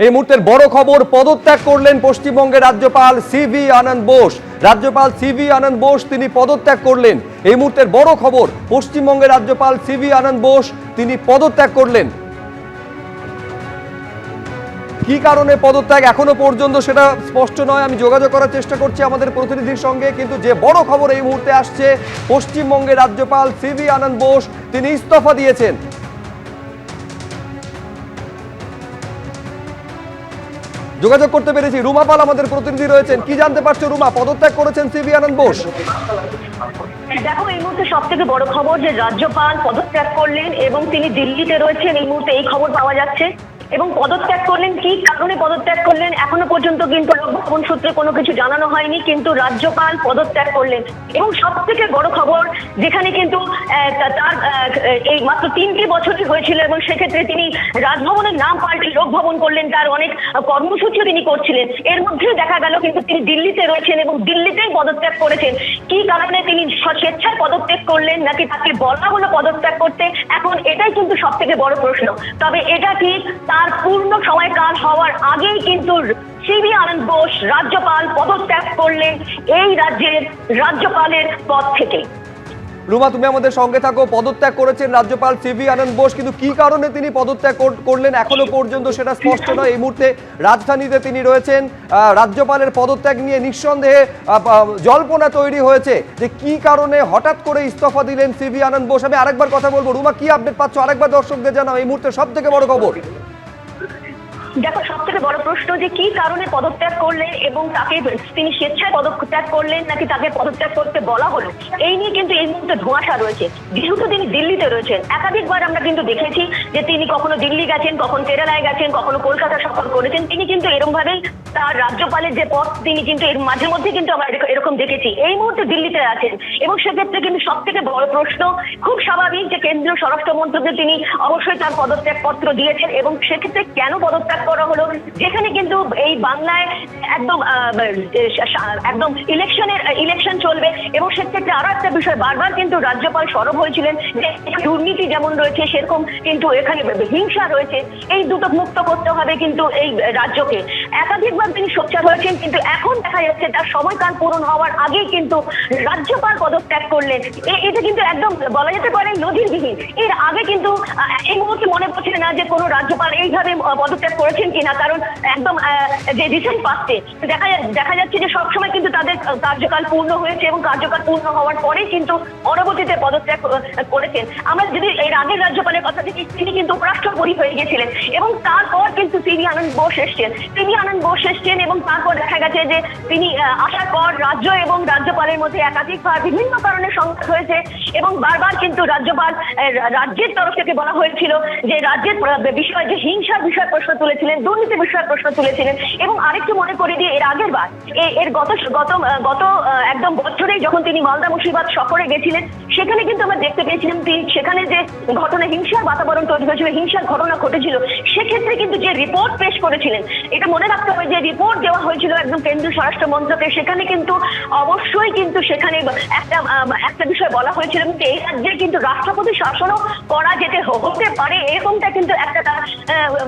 এই মুহূর্তের বড় খবর, পদত্যাগ করলেন পশ্চিমবঙ্গের রাজ্যপাল সিভি আনন্দ বোস। রাজ্যপাল সিভি আনন্দ বোস তিনি পদত্যাগ করলেন। এই মুহূর্তের বড় খবর, পশ্চিমবঙ্গের রাজ্যপাল সিভি আনন্দ বোস তিনি পদত্যাগ করলেন। কি কারণে পদত্যাগ এখনো পর্যন্ত সেটা স্পষ্ট নয়। আমি যোগাযোগ করার চেষ্টা করছি আমাদের প্রতিনিধির সঙ্গে, কিন্তু যে বড় খবর এই মুহূর্তে আসছে, পশ্চিমবঙ্গের রাজ্যপাল সিভি আনন্দ বোস তিনি ইস্তফা দিয়েছেন। যোগাযোগ করতে পেরেছি, রুমা পাল আমাদের প্রতিনিধি রয়েছেন। কি জানতে পারছো রুমা, পদত্যাগ করেছেন সিভি আনন্দ বোস? দেখো, এই মুহূর্তে সব থেকে বড় খবর যে রাজ্যপাল পদত্যাগ করলেন এবং তিনি দিল্লিতে রয়েছেন। এই মুহূর্তে এই খবর পাওয়া যাচ্ছে। এবং পদত্যাগ করলেন, কি কারণে পদত্যাগ করলেন এখনো পর্যন্ত কিন্তু লোকভবন সূত্রে কোনো কিছু জানানো হয়নি, কিন্তু রাজ্যপাল পদত্যাগ করলেন। এবং সব থেকে বড় খবর, যেখানে কিন্তু তার এই মাত্র 3টি বছরই হয়েছিল এবং সেক্ষেত্রে তিনি রাজভবনের নাম পাল্টে লোকভবন করলেন, তার অনেক কর্মসূচিও তিনি করছিলেন। এর মধ্যে দেখা গেল কিন্তু তিনি দিল্লিতে রয়েছেন এবং দিল্লিতেই পদত্যাগ করেছেন। কি কারণে তিনি স্বেচ্ছায় পদত্যাগ করলেন, নাকি তাকে বলা হলো পদত্যাগ করতে, এখন এটাই কিন্তু সব থেকে বড় প্রশ্ন। তবে এটা ঠিক, তার পূর্ণ সময়কাল হওয়ার আগেই কিন্তু সিভি আনন্দ বোস রাজ্যপাল পদত্যাগ করলেন এই রাজ্যের রাজ্যপালের পদ থেকে। রুমা, তুমি আমাদের সঙ্গে থাকো। পদত্যাগ করেছেন রাজ্যপাল সিভি আনন্দ বোস, কিন্তু কি কারণে তিনি পদত্যাগ করলেন এখনো পর্যন্ত সেটা স্পষ্ট নয়। এই মুহূর্তে রাজধানীতে তিনি রয়েছেন। রাজ্যপালের পদত্যাগ নিয়ে নিঃসন্দেহে জল্পনা তৈরি হয়েছে যে কি কারণে হঠাৎ করে ইস্তফা দিলেন সিভি আনন্দ বোস। আমি আরেকবার কথা বলবো, রুমা কি আপডেট পাচ্ছ আরেকবার দর্শকদের জানাও। এই মুহূর্তে সব থেকে বড় খবর। দেখো, সব থেকে বড় প্রশ্ন যে কি কারণে পদত্যাগ করলেন এবং তাকে তিনি স্বেচ্ছায় পদত্যাগ করলেন নাকি তাকে পদত্যাগ করতে বলা হলো, এই নিয়ে কিন্তু এই মুহূর্তে ধোঁয়াশা রয়েছে। যেহেতু তিনি দিল্লিতে রয়েছেন, একাধিকবার আমরা কিন্তু দেখেছি যে তিনি কখনো দিল্লি গেছেন, কখনো কেরালায় গেছেন, কখনো কলকাতা সফর করেছেন। তিনি কিন্তু এরকম ভাবেই তার রাজ্যপালের যে পদ তিনি কিন্তু এর মাঝে মধ্যে কিন্তু আমরা এরকম দেখেছি। এই মুহূর্তে দিল্লিতে আছেন এবং সেক্ষেত্রে কিন্তু সব থেকে বড় প্রশ্ন, খুব স্বাভাবিক যে কেন্দ্রীয় স্বরাষ্ট্রমন্ত্রকে তিনি অবশ্যই তার পদত্যাগ পত্র দিয়েছেন এবং সেক্ষেত্রে কেন পদত্যাগ করা হলো, যেখানে কিন্তু এই বাংলায় একদম ইলেকশন চলবে এবং সেক্ষেত্রে আরো একটা বিষয় বারবার কিন্তু রাজ্যপাল সরব হয়েছিলেন যে দুর্নীতি যেমন রয়েছে সেরকম কিন্তু এখানে হিংসা রয়েছে। এই দুটো মুক্ত করতে হবে কিন্তু এই রাজ্যকে। একাধিকবার তিনি সোচ্চার হয়েছেন, কিন্তু এখন দেখা যাচ্ছে তার সময়কাল পূরণ হওয়ার আগেই কিন্তু রাজ্যপাল পদত্যাগ করলেন। এটা কিন্তু একদম বলা যেতে পারে নজিরবিহীন। এর আগে কিন্তু এই মুহূর্তে মনে পড়ছে না যে কোনো রাজ্যপাল এইভাবে পদত্যাগ করেছেন কিনা, কারণ একদম যে রিসেন্ট পাস্টে দেখা যাচ্ছে যে সবসময় কিন্তু তাদের কার্যকাল পূর্ণ হয়েছে এবং কার্যকাল পূর্ণ হওয়ার পরেই কিন্তু পরবর্তীতে পদত্যাগ করেছেন। আমরা যদি এর আগের রাজ্যপালের কথা দেখি, তিনি কিন্তু উপরাষ্ট্রপতি হয়ে গেছিলেন এবং তারপর কিন্তু সিভি আনন্দ বোস এসছেন এবং তারপর দেখা গেছে যে তিনি আসার পর রাজ্য এবং রাজ্যপালের মধ্যে একাধিকবার বিভিন্ন কারণে সংঘাত হয়েছে এবং বারবার কিন্তু রাজ্যের তরফ থেকে বলা হয়েছিল যে রাজ্যের বিষয় যে হিংসার বিষয় প্রশ্ন তুলেছিলেন, দুর্নীতি বিষয়ে প্রশ্ন তুলেছিলেন। এবং আরেকটু মনে করে দিয়ে এর আগের বার এর গত একদম বছরেই যখন তিনি মালদা মুর্শিদাবাদ সফরে গেছিলেন, সেখানে কিন্তু আমরা দেখতে পেয়েছিলাম তিনি সেখানে যে ঘটনা হিংসার বাতাবরণ তৈরি হয়েছিল, হিংসার ঘটনা ঘটেছিল, সেক্ষেত্রে কিন্তু যে রিপোর্ট পেশ করেছিলেন, এটা মনে রাখতে হবে যে রিপোর্ট দেওয়া হয়েছিল একদম কেন্দ্রীয় স্বরাষ্ট্র মন্ত্রকে। সেখানে কিন্তু অবশ্যই কিন্তু সেখানে একটা বিষয় বলা হয়েছিল যে এই রাজ্যে কিন্তু রাষ্ট্রপতি শাসনও করা হতে পারে, এরকমটা কিন্তু একটা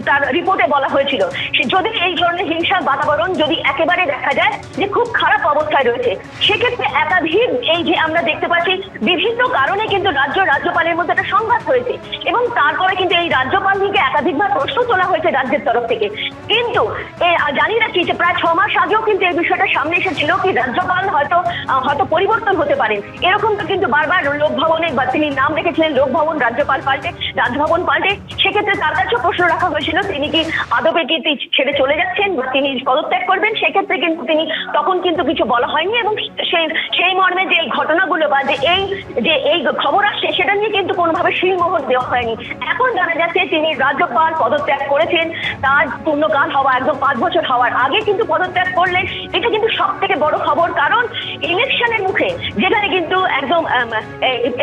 তার রিপোর্টে বলা হয়েছিল। যদি এই ধরনের হিংসার বাতাবরণ যদি একেবারে দেখা যায় যে খুব খারাপ অবস্থায় রয়েছে, সেক্ষেত্রে একাধিক এই যে আমরা দেখতে পাচ্ছি বিভিন্ন কারণে কিন্তু রাজ্যপালের মধ্যে একটা সংঘাত হয়েছে এবং তারপরে কিন্তু এই রাজ্যপাল থেকে একাধিকবার প্রশ্ন তোলা হয়েছে রাজ্যের তরফ থেকে। কিন্তু জানি রাখি যে প্রায় 6 মাস আগেও কিন্তু এই বিষয়টা সামনে এসেছিল কি রাজ্যপাল হয়তো পরিবর্তন হতে পারেন, এরকমটা কিন্তু বারবার লোকভবনে বা তিনি নাম রেখেছিলেন লোকভবন রাজভবন পাল্টে। সেক্ষেত্রে তার কাছেও প্রশ্ন রাখা হয়েছিল তিনি কি আদপে কি ছেড়ে চলে যাচ্ছেন বা তিনি পদত্যাগ করবেন। সেক্ষেত্রে কিন্তু তিনি তখন কিন্তু কিছু বলা হয়নি এবং সেই মর্মে যে এই ঘটনাগুলো বা যে এই খবর আসছে সেটা নিয়ে কিন্তু কোনোভাবে শিলমোহর দেওয়া হয়নি। এখন জানা যাচ্ছে তিনি রাজ্যপাল পদত্যাগ করেছেন, তার পূর্ণকাল হওয়া একদম 5 বছর হওয়ার আগে কিন্তু পদত্যাগ করলেন। এটা কিন্তু সব থেকে বড় খবর, কারণ ইলেকশনের মুখে যেখানে কিন্তু একদম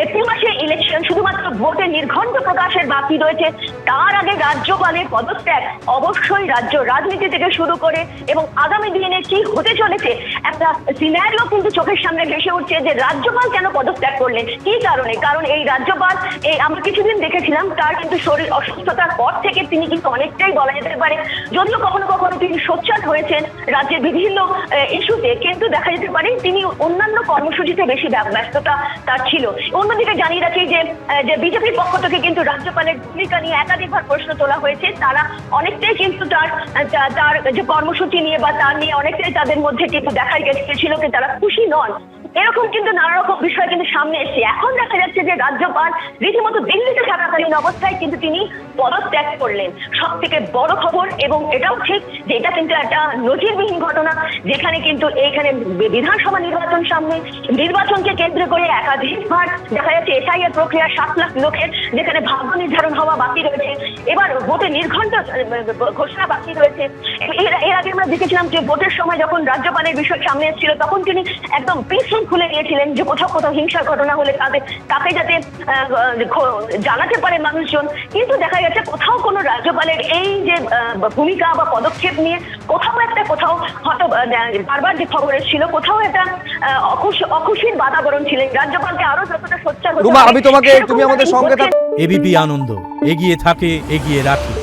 এপ্রিল মাসে ইলেকশন, শুধুমাত্র ভোটের নির্ঘণ্ট প্রকাশের বাকি রয়েছে, তার আগে রাজ্যপালের পদত্যাগ অবশ্যই রাজনীতি থেকে শুরু করে এবং আগামী দিনে কি হতে চলেছে একটা সিনারিও কিন্তু চোখের সামনে ভেসে উঠছে যে রাজ্যপাল কেন পদত্যাগ করলেন, কি কারণে। কারণ এই রাজ্যপাল আমরা কিছুদিন দেখেছিলাম তার কিন্তু শরীর অসুস্থতার পর থেকে তিনি কিন্তু অনেকটাই বলা যেতে পারে, যদিও কখনো কখনো তিনি সোচ্চার হয়েছেন রাজ্যের বিভিন্ন ইস্যুতে, কিন্তু দেখা যেতে পারে তিনি অন্যান্য কর্মসূচিতে বেশি ব্যস্ততা তার ছিল। অন্যদিকে জানিয়ে রাখি যে বিজেপির পক্ষ থেকে কিন্তু রাজ্যপালের ভূমিকা নিয়ে একাধিকবার প্রশ্ন তোলা হয়েছে। তারা অনেকটাই কিন্তু তার যে কর্মসূচি নিয়ে বা তার নিয়ে অনেকটাই তাদের মধ্যে কিন্তু দেখা গেছিল যে তারা খুশি নন। এরকম কিন্তু নানা রকম বিষয় কিন্তু সামনে এসছে। এখন দেখা যাচ্ছে যে রাজ্যপাল রীতিমতো দিল্লিতে থাকাকালীন অবস্থায় কিন্তু তিনি পদত্যাগ করলেন। সব থেকে বড় খবর, এবং এটাও ঠিক যে এটা কিন্তু একটা নজিরবিহীন ঘটনা, যেখানে কিন্তু এইখানে বিধানসভা নির্বাচন সামনে, নির্বাচনকে কেন্দ্র করে একাধিকবার দেখা যাচ্ছে এসআইআর প্রক্রিয়া 7 লাখ লোকের যেখানে ভাগ্য নির্ধারণ হওয়া বাকি রয়েছে, এবার ভোটে নির্ঘণ্ট ঘোষণা বাকি রয়েছে। এর আগে আমরা দেখেছিলাম যে ভোটের সময় যখন রাজ্যপালের বিষয় সামনে এসেছিল তখন তিনি একদম পিছন খুলে নিয়েছিলেন যে কোথাও কোথাও হিংসার ঘটনা হলে তাকে যাতে জানাতে পারে মানুষজন। কিন্তু দেখা যাচ্ছে কোথাও কোনো রাজ্যপালের এই যে ভূমিকা বা পদক্ষেপ নিয়ে কোথাও হয়তো বারবার যে খবর এসেছিল কোথাও একটা অখুশির বাতাবরণ ছিলেন। রাজ্যপালকে আরো যতটা সোচ্চার হতে রুমা, হবে, আমি তোমাকে, তুমি আমাদের সঙ্গে থাকো। এবিপি আনন্দ এগিয়ে থাকে, এগিয়ে রাখে।